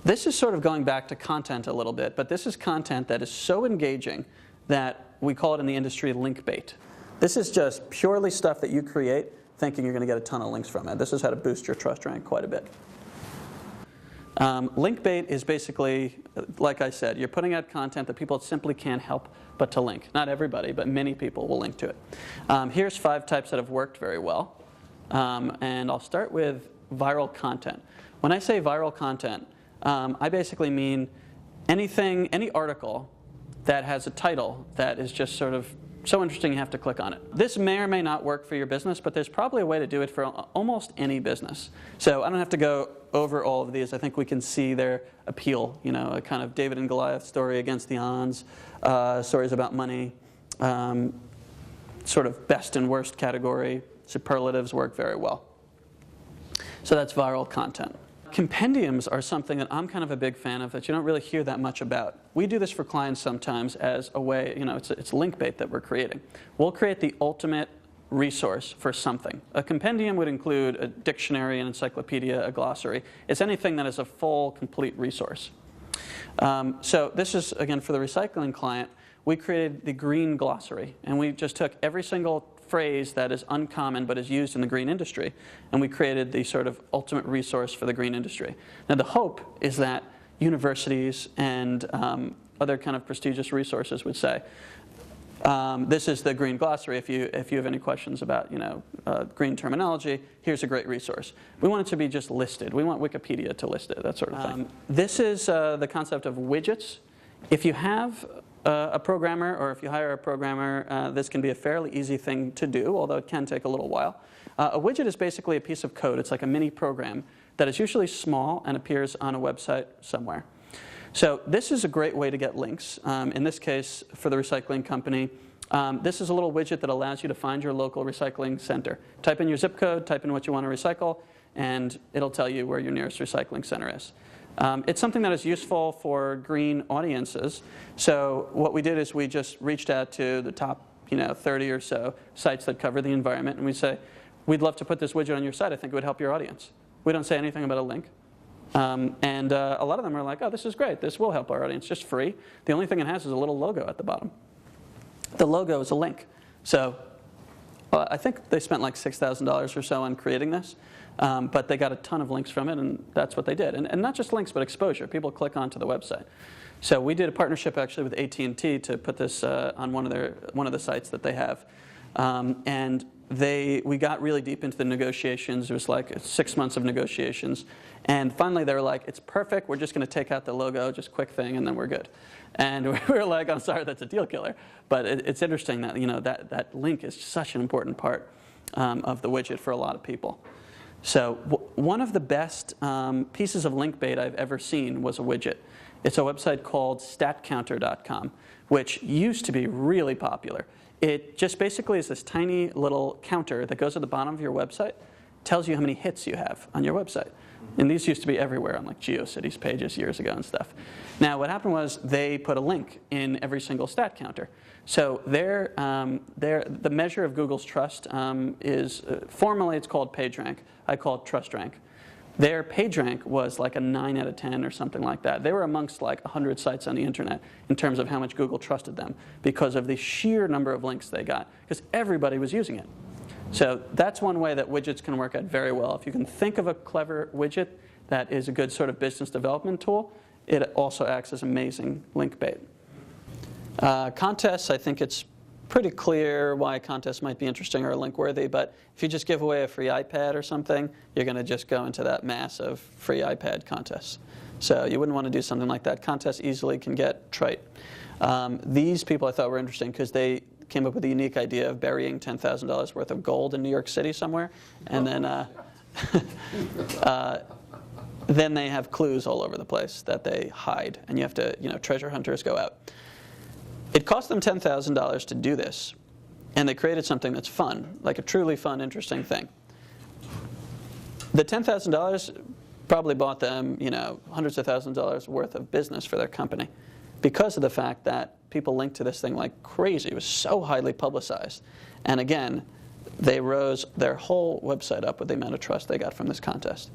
This is sort of going back to content a little bit, but this is content that is so engaging that we call it in the industry link bait. This is just purely stuff that you create thinking you're going to get a ton of links from it. This is how to boost your trust rank quite a bit. Link bait is basically, like I said, you're putting out content that people simply can't help but to link. Not everybody, but many people will link to it. Here's 5 types that have worked very well. And I'll start with viral content. When I say viral content, I basically mean any article that has a title that is just sort of so interesting you have to click on it. This may or may not work for your business, but there's probably a way to do it for almost any business. So I don't have to go over all of these. I think we can see their appeal, you know, a kind of David and Goliath story against the odds, stories about money, sort of best and worst category, superlatives work very well. So that's viral content. Compendiums are something that I'm kind of a big fan of that you don't really hear that much about. We do this for clients sometimes as a way, you know, it's link bait that we're creating. We'll create the ultimate resource for something. A compendium would include a dictionary, an encyclopedia, a glossary. It's anything that is a full, complete resource. So this is, again, for the recycling client, we created the green glossary, and we just took every single phrase that is uncommon but is used in the green industry, and we created the sort of ultimate resource for the green industry. Now the hope is that universities and other kind of prestigious resources would say, this is the green glossary. If you have any questions about, you know, green terminology, here's a great resource. We want it to be just listed. We want Wikipedia to list it, that sort of thing. This is the concept of widgets. If you have a programmer, or if you hire a programmer, this can be a fairly easy thing to do, although it can take a little while. A widget is basically a piece of code. It's like a mini program that is usually small and appears on a website somewhere. So this is a great way to get links. In this case, for the recycling company, this is a little widget that allows you to find your local recycling center. Type in your zip code, type in what you want to recycle, and it'll tell you where your nearest recycling center is. It's something that is useful for green audiences. So what we did is we just reached out to the top, you know, 30 or so sites that cover the environment, and we say, we'd love to put this widget on your site. I think it would help your audience. We don't say anything about a link. And a lot of them are like, oh, this is great. This will help our audience, just free. The only thing it has is a little logo at the bottom. The logo is a link. So I think they spent like $6,000 or so on creating this. But they got a ton of links from it, and that's what they did. And not just links, but exposure. People click onto the website. So we did a partnership actually with AT&T to put this on one of the sites that they have. And we got really deep into the negotiations. It was like 6 months of negotiations. And finally they were like, it's perfect. We're just going to take out the logo, just quick thing, and then we're good. And we were like, I'm sorry, that's a deal killer. But it's interesting that, you know, that link is such an important part of the widget for a lot of people. So one of the best pieces of link bait I've ever seen was a widget. It's a website called statcounter.com, which used to be really popular. It just basically is this tiny little counter that goes at the bottom of your website, tells you how many hits you have on your website. And these used to be everywhere on like GeoCities pages years ago and stuff. Now what happened was they put a link in every single stat counter. So the measure of Google's trust is, formally it's called PageRank. I call it trust rank. Their PageRank was like a 9 out of 10 or something like that. They were amongst like 100 sites on the internet in terms of how much Google trusted them because of the sheer number of links they got, because everybody was using it. So that's one way that widgets can work out very well. If you can think of a clever widget that is a good sort of business development tool, it also acts as amazing link bait. Contests, I think it's pretty clear why contests might be interesting or link worthy, but if you just give away a free iPad or something, you're going to just go into that mass of free iPad contests. So you wouldn't want to do something like that. Contests easily can get trite. These people I thought were interesting because they came up with the unique idea of burying $10,000 worth of gold in New York City somewhere, and then then they have clues all over the place that they hide, and you have to, you know, treasure hunters go out. It cost them $10,000 to do this, and they created something that's fun, like a truly fun, interesting thing. The $10,000 probably bought them, you know, hundreds of thousands of dollars worth of business for their company because of the fact that people linked to this thing like crazy. It was so highly publicized. And again, they rose their whole website up with the amount of trust they got from this contest.